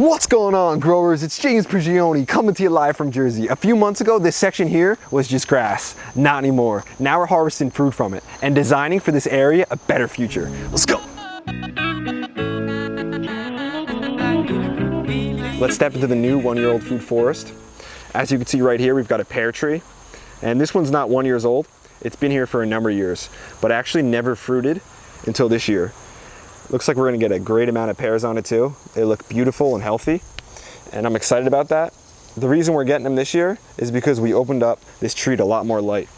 What's going on, growers? It's James Prigioni coming to you live from Jersey. A few months ago, this section here was just grass. Not anymore. Now we're harvesting fruit from it and designing for this area a better future. Let's go. Let's step into the new 1-year-old fruit forest. As you can see right here, we've got a pear tree. And this one's not 1 year old. It's been here for a number of years, but actually never fruited until this year. Looks like we're gonna get a great amount of pears on it too. They look beautiful and healthy, and I'm excited about that. The reason we're getting them this year is because we opened up this tree to a lot more light.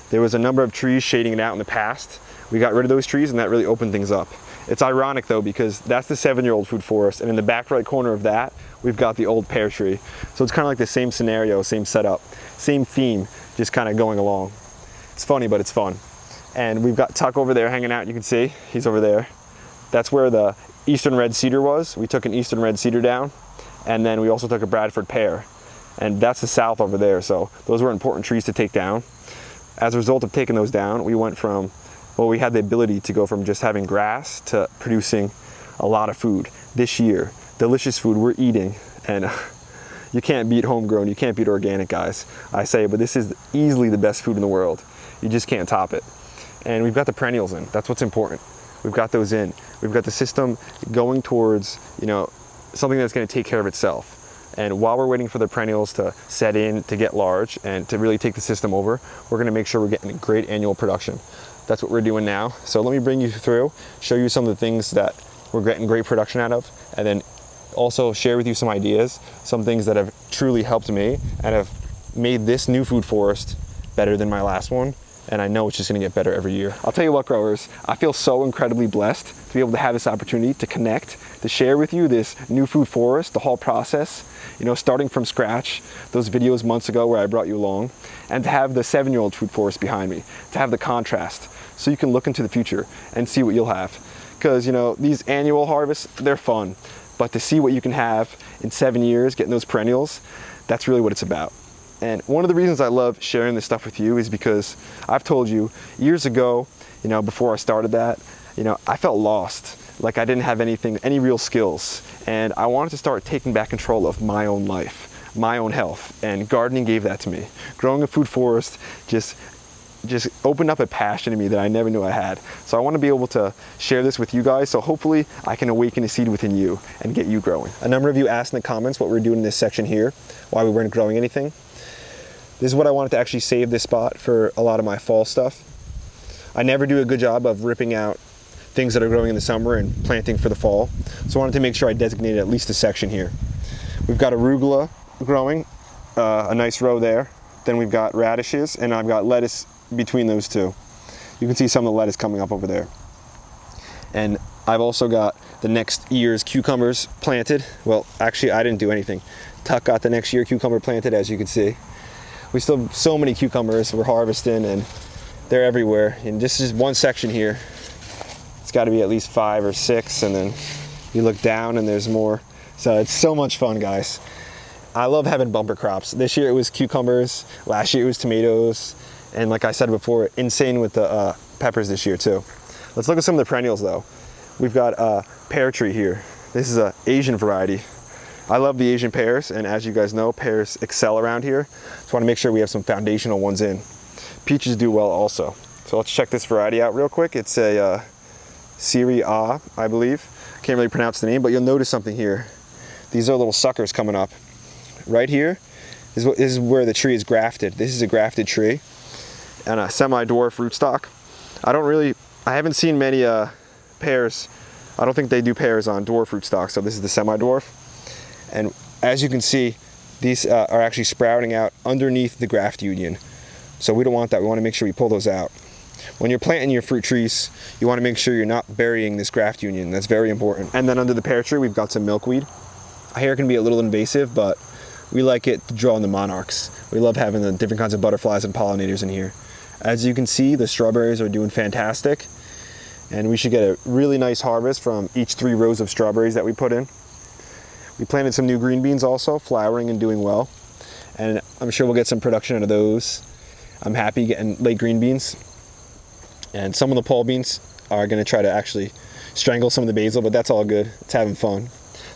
There was a number of trees shading it out in the past. We got rid of those trees and that really opened things up. It's ironic though, because that's the 7-year-old fruit forest, and in the back right corner of that, we've got the old pear tree. So it's kind of like the same scenario, same setup, same theme, just kind of going along. It's funny, but it's fun. And we've got Tuck over there hanging out. You can see, he's over there. That's where the Eastern Red Cedar was. We took an Eastern Red Cedar down, and then we also took a Bradford pear. And that's the south over there, so those were important trees to take down. As a result of taking those down, we went from, well, we had the ability to go from just having grass to producing a lot of food this year. Delicious food we're eating, and you can't beat homegrown, you can't beat organic, guys. I say, but this is easily the best food in the world. You just can't top it. And we've got the perennials in, that's what's important. We've got those in. We've got the system going towards, something that's going to take care of itself. And while we're waiting for the perennials to set in, to get large, and to really take the system over, we're going to make sure we're getting a great annual production. That's what we're doing now. So let me bring you through, show you some of the things that we're getting great production out of, and then also share with you some ideas, some things that have truly helped me and have made this new food forest better than my last one. And I know it's just gonna get better every year. I'll tell you what, growers, I feel so incredibly blessed to be able to have this opportunity to connect, to share with you this new food forest, the whole process, starting from scratch, those videos months ago where I brought you along, and to have the 7-year-old food forest behind me, to have the contrast, so you can look into the future and see what you'll have. Because, these annual harvests, they're fun, but to see what you can have in 7 years, getting those perennials, that's really what it's about. And one of the reasons I love sharing this stuff with you is because I've told you years ago, before I started that, I felt lost. Like I didn't have any real skills. And I wanted to start taking back control of my own life, my own health. And gardening gave that to me. Growing a food forest just opened up a passion in me that I never knew I had. So I want to be able to share this with you guys, so hopefully I can awaken a seed within you and get you growing. A number of you asked in the comments what we're doing in this section here, why we weren't growing anything. This is what I wanted to actually save this spot for a lot of my fall stuff. I never do a good job of ripping out things that are growing in the summer and planting for the fall. So I wanted to make sure I designated at least a section here. We've got arugula growing, a nice row there. Then we've got radishes, and I've got lettuce between those two. You can see some of the lettuce coming up over there. And I've also got the next year's cucumbers planted. Well, actually I didn't do anything. Tuck got the next year cucumber planted, as you can see. We still have so many cucumbers we're harvesting, and they're everywhere. And this is one section here. It's got to be at least 5 or 6, and then you look down and there's more. So it's so much fun, guys. I love having bumper crops. This year it was cucumbers, last year it was tomatoes, and like I said before, insane with the peppers this year too. Let's look at some of the perennials though. We've got a pear tree here. This is an Asian variety. I love the Asian pears, and as you guys know, pears excel around here. So I want to make sure we have some foundational ones in. Peaches do well also. So let's check this variety out real quick. It's a Siri A, I believe. Can't really pronounce the name, but you'll notice something here. These are little suckers coming up. Right here is where the tree is grafted. This is a grafted tree and a semi-dwarf rootstock. I haven't seen many pears. I don't think they do pears on dwarf rootstock, so this is the semi-dwarf. And as you can see, these are actually sprouting out underneath the graft union. So we don't want that. We want to make sure we pull those out. When you're planting your fruit trees, you want to make sure you're not burying this graft union. That's very important. And then under the pear tree, we've got some milkweed. I hear it can be a little invasive, but we like it to draw in the monarchs. We love having the different kinds of butterflies and pollinators in here. As you can see, the strawberries are doing fantastic. And we should get a really nice harvest from each 3 rows of strawberries that we put in. We planted some new green beans also, flowering and doing well. And I'm sure we'll get some production out of those. I'm happy getting late green beans. And some of the pole beans are gonna try to actually strangle some of the basil, but that's all good. It's having fun.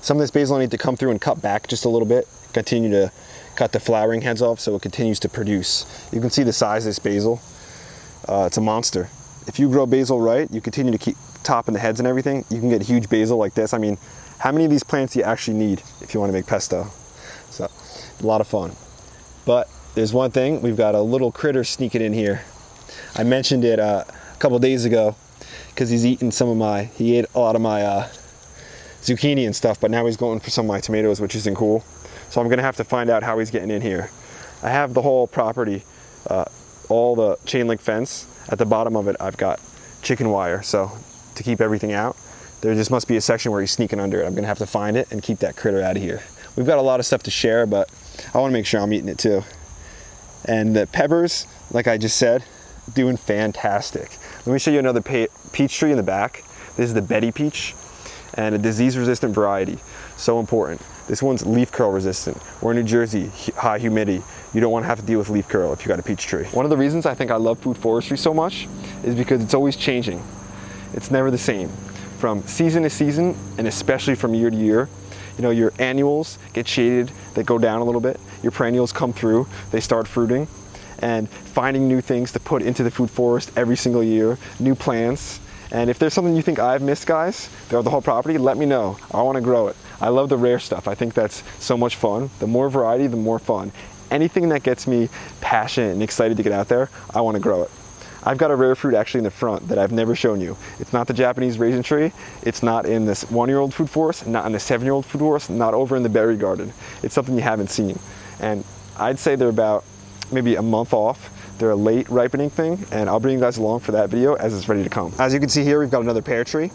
Some of this basil I need to come through and cut back just a little bit, continue to cut the flowering heads off so it continues to produce. You can see the size of this basil. It's a monster. If you grow basil right, you continue to keep topping the heads and everything, you can get huge basil like this. I mean, how many of these plants do you actually need if you want to make pesto? So, a lot of fun. But there's one thing, we've got a little critter sneaking in here. I mentioned it a couple days ago because he ate a lot of my zucchini and stuff, but now he's going for some of my tomatoes, which isn't cool. So I'm gonna have to find out how he's getting in here. I have the whole property, all the chain link fence. At the bottom of it, I've got chicken wire, so to keep everything out. There just must be a section where he's sneaking under it. I'm gonna have to find it and keep that critter out of here. We've got a lot of stuff to share, but I wanna make sure I'm eating it too. And the peppers, like I just said, doing fantastic. Let me show you another peach tree in the back. This is the Betty peach, and a disease-resistant variety. So important. This one's leaf curl resistant. We're in New Jersey, high humidity. You don't want to have to deal with leaf curl if you got a peach tree. One of the reasons I think I love food forestry so much is because it's always changing. It's never the same. From season to season, and especially from year to year, you know, your annuals get shaded, they go down a little bit. Your perennials come through, they start fruiting, and finding new things to put into the food forest every single year, new plants. And if there's something you think I've missed, guys, throughout the whole property, let me know. I want to grow it. I love the rare stuff. I think that's so much fun. The more variety, the more fun. Anything that gets me passionate and excited to get out there, I want to grow it. I've got a rare fruit actually in the front that I've never shown you. It's not the Japanese raisin tree. It's not in this 1-year-old food forest, not in the 7-year-old food forest, not over in the berry garden. It's something you haven't seen. And I'd say they're about maybe a month off. They're a late ripening thing, and I'll bring you guys along for that video as it's ready to come. As you can see here, we've got another pear tree.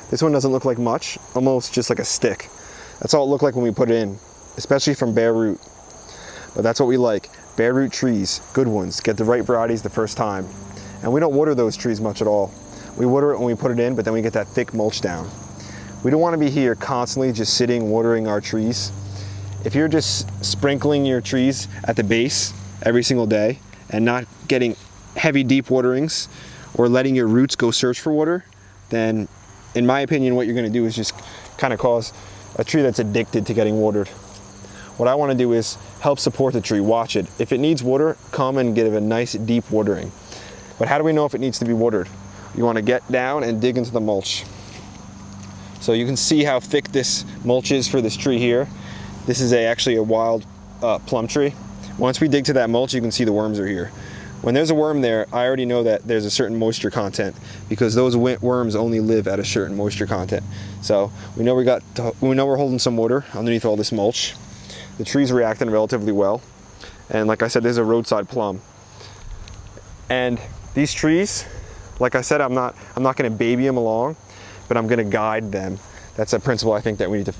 This one doesn't look like much, almost just like a stick. That's all it looked like when we put it in, especially from bare root. But that's what we like, bare root trees, good ones. Get the right varieties the first time. And we don't water those trees much at all. We water it when we put it in, but then we get that thick mulch down. We don't want to be here constantly just sitting watering our trees. If you're just sprinkling your trees at the base every single day and not getting heavy deep waterings or letting your roots go search for water, then in my opinion, what you're going to do is just kind of cause a tree that's addicted to getting watered. What I want to do is help support the tree, watch it. If it needs water, come and give it a nice deep watering. But how do we know if it needs to be watered? You want to get down and dig into the mulch. So you can see how thick this mulch is for this tree here. This is actually a wild plum tree. Once we dig to that mulch, you can see the worms are here. When there's a worm there, I already know that there's a certain moisture content because those worms only live at a certain moisture content. So we know we're holding some water underneath all this mulch. The tree's reacting relatively well. And like I said, there's a roadside plum. And these trees, like I said, I'm not gonna baby them along, but I'm gonna guide them. That's a principle I think that we need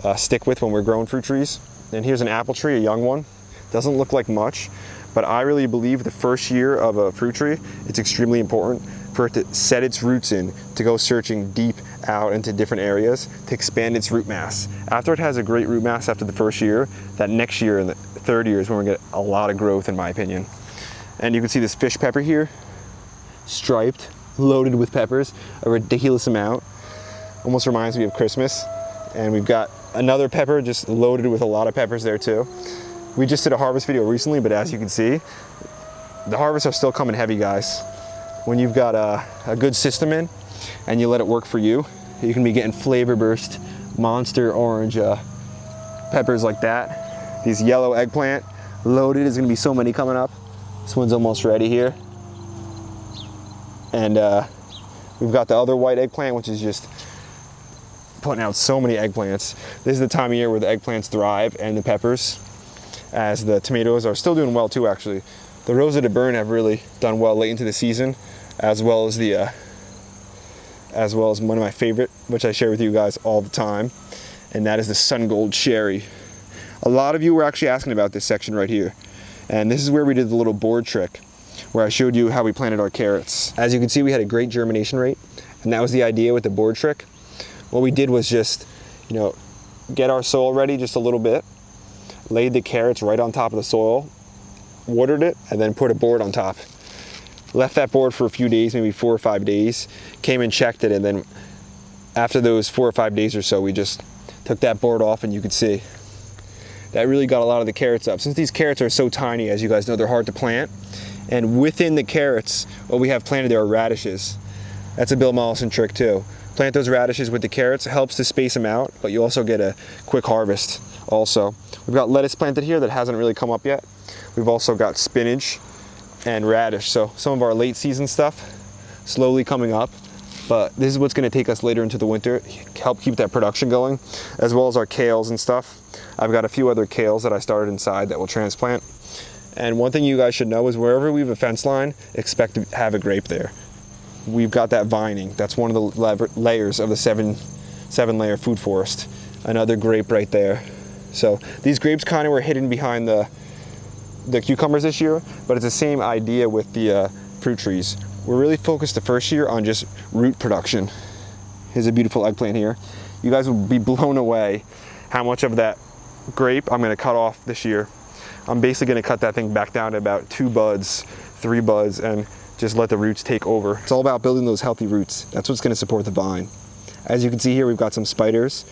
to stick with when we're growing fruit trees. And here's an apple tree, a young one. Doesn't look like much, but I really believe the first year of a fruit tree, it's extremely important for it to set its roots in, to go searching deep out into different areas, to expand its root mass. After it has a great root mass after the first year, that next year and the third year is when we get a lot of growth, in my opinion. And you can see this fish pepper here, striped, loaded with peppers, a ridiculous amount. Almost reminds me of Christmas. And we've got another pepper just loaded with a lot of peppers there too. We just did a harvest video recently, but as you can see, the harvests are still coming heavy, guys. When you've got a good system in and you let it work for you, you can be getting flavor burst, monster orange peppers like that. These yellow eggplant, loaded, is gonna be so many coming up. This one's almost ready here. And we've got the other white eggplant, which is just putting out so many eggplants. This is the time of year where the eggplants thrive and the peppers, as the tomatoes are still doing well too, actually. The Rosa de Bern have really done well late into the season, as well as one of my favorite, which I share with you guys all the time, and that is the Sun Gold Cherry. A lot of you were actually asking about this section right here, and this is where we did the little board trick, where I showed you how we planted our carrots. As you can see, we had a great germination rate, and that was the idea with the board trick. What we did was just, get our soil ready just a little bit, laid the carrots right on top of the soil, watered it, and then put a board on top. Left that board for a few days, maybe 4 or 5 days, came and checked it, and then after those 4 or 5 days or so, we just took that board off, and you could see that really got a lot of the carrots up. Since these carrots are so tiny, as you guys know, they're hard to plant. And within the carrots, what we have planted there are radishes. That's a Bill Mollison trick too. Plant those radishes with the carrots. It helps to space them out, but you also get a quick harvest also. We've got lettuce planted here that hasn't really come up yet. We've also got spinach and radish. So some of our late season stuff slowly coming up, but this is what's going to take us later into the winter, help keep that production going, as well as our kales and stuff. I've got a few other kales that I started inside that we'll transplant. And one thing you guys should know is wherever we have a fence line, expect to have a grape there. We've got that vining. That's one of the layers of the seven layer food forest. Another grape right there. So these grapes kind of were hidden behind the cucumbers this year, but it's the same idea with the fruit trees. We're really focused the first year on just root production. Here's a beautiful eggplant here. You guys will be blown away how much of that grape I'm going to cut off this year. I'm basically going to cut that thing back down to about 2 buds, 3 buds, and just let the roots take over. It's all about building those healthy roots. That's what's going to support the vine. As you can see here, we've got some spiders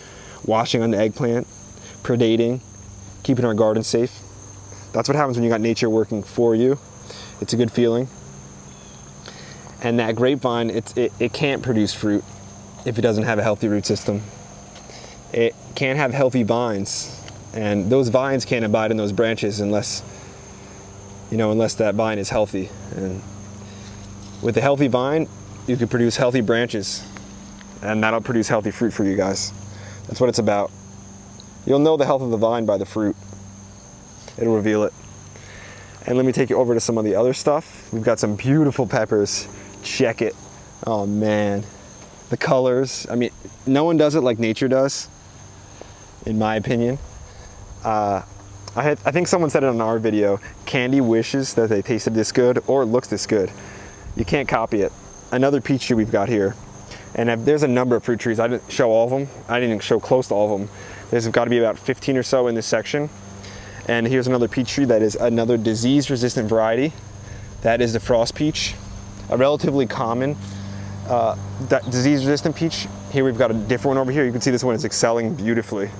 washing on the eggplant, predating, keeping our garden safe. That's what happens when you got nature working for you. It's a good feeling. And that grapevine, it can't produce fruit if it doesn't have a healthy root system. It can't have healthy vines, and those vines can't abide in those branches unless that vine is healthy. And with a healthy vine, you can produce healthy branches, and that'll produce healthy fruit for you guys. That's what it's about. You'll know the health of the vine by the fruit. It'll reveal it. And let me take you over to some of the other stuff. We've got some beautiful peppers. Check it. Oh man, the colors. I mean, no one does it like nature does, in my opinion. I think someone said it on our video, candy wishes that they tasted this good or it looks this good. You can't copy it. Another peach tree we've got here. And there's a number of fruit trees. I didn't show all of them. I didn't show close to all of them. There's got to be about 15 or so in this section. And here's another peach tree that is another disease-resistant variety. That is the frost peach, a relatively common disease-resistant peach. Here we've got a different one over here. You can see this one is excelling beautifully.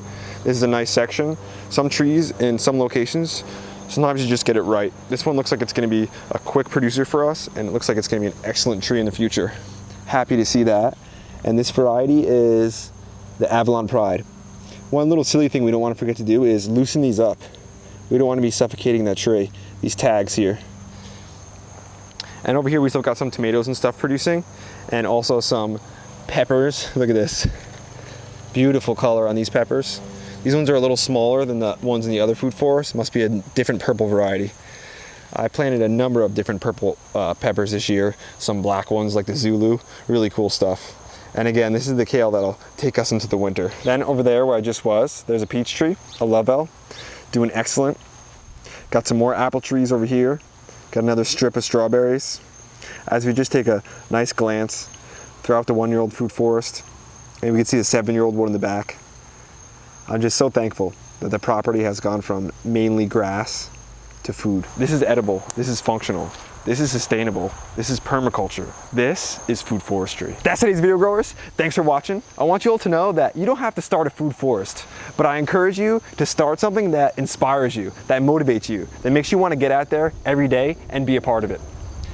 This is a nice section. Some trees in some locations, sometimes you just get it right. This one looks like it's going to be a quick producer for us, and it looks like it's going to be an excellent tree in the future. Happy to see that. And this variety is the Avalon Pride. One little silly thing we don't want to forget to do is loosen these up. We don't want to be suffocating that tree, these tags here. And over here we still got some tomatoes and stuff producing, and also some peppers. Look at this. Beautiful color on these peppers. These ones are a little smaller than the ones in the other food forest. Must be a different purple variety. I planted a number of different purple peppers this year. Some black ones like the Zulu. Really cool stuff. And again, this is the kale that'll take us into the winter. Then over there where I just was, there's a peach tree, a Lovell, doing excellent. Got some more apple trees over here. Got another strip of strawberries. As we just take a nice glance throughout the 1-year-old food forest, and we can see the 7-year-old one in the back. I'm just so thankful that the property has gone from mainly grass to food. This is edible, this is functional, this is sustainable, this is permaculture, this is food forestry. That's today's video, growers. Thanks for watching. I want you all to know that you don't have to start a food forest, but I encourage you to start something that inspires you, that motivates you, that makes you want to get out there every day and be a part of it.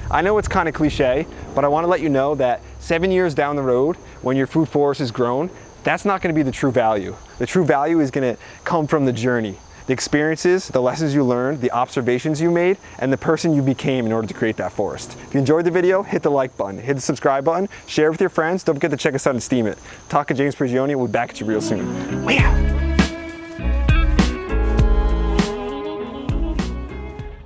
I know it's kind of cliche, but I want to let you know that 7 years down the road, when your food forest is grown, that's not going to be the true value. The true value is going to come from the journey, the experiences, the lessons you learned, the observations you made, and the person you became in order to create that forest. If you enjoyed the video, hit the like button, hit the subscribe button, share it with your friends. Don't forget to check us out and Steam It. Talking James Prigioni, we'll be back at you real soon. We out.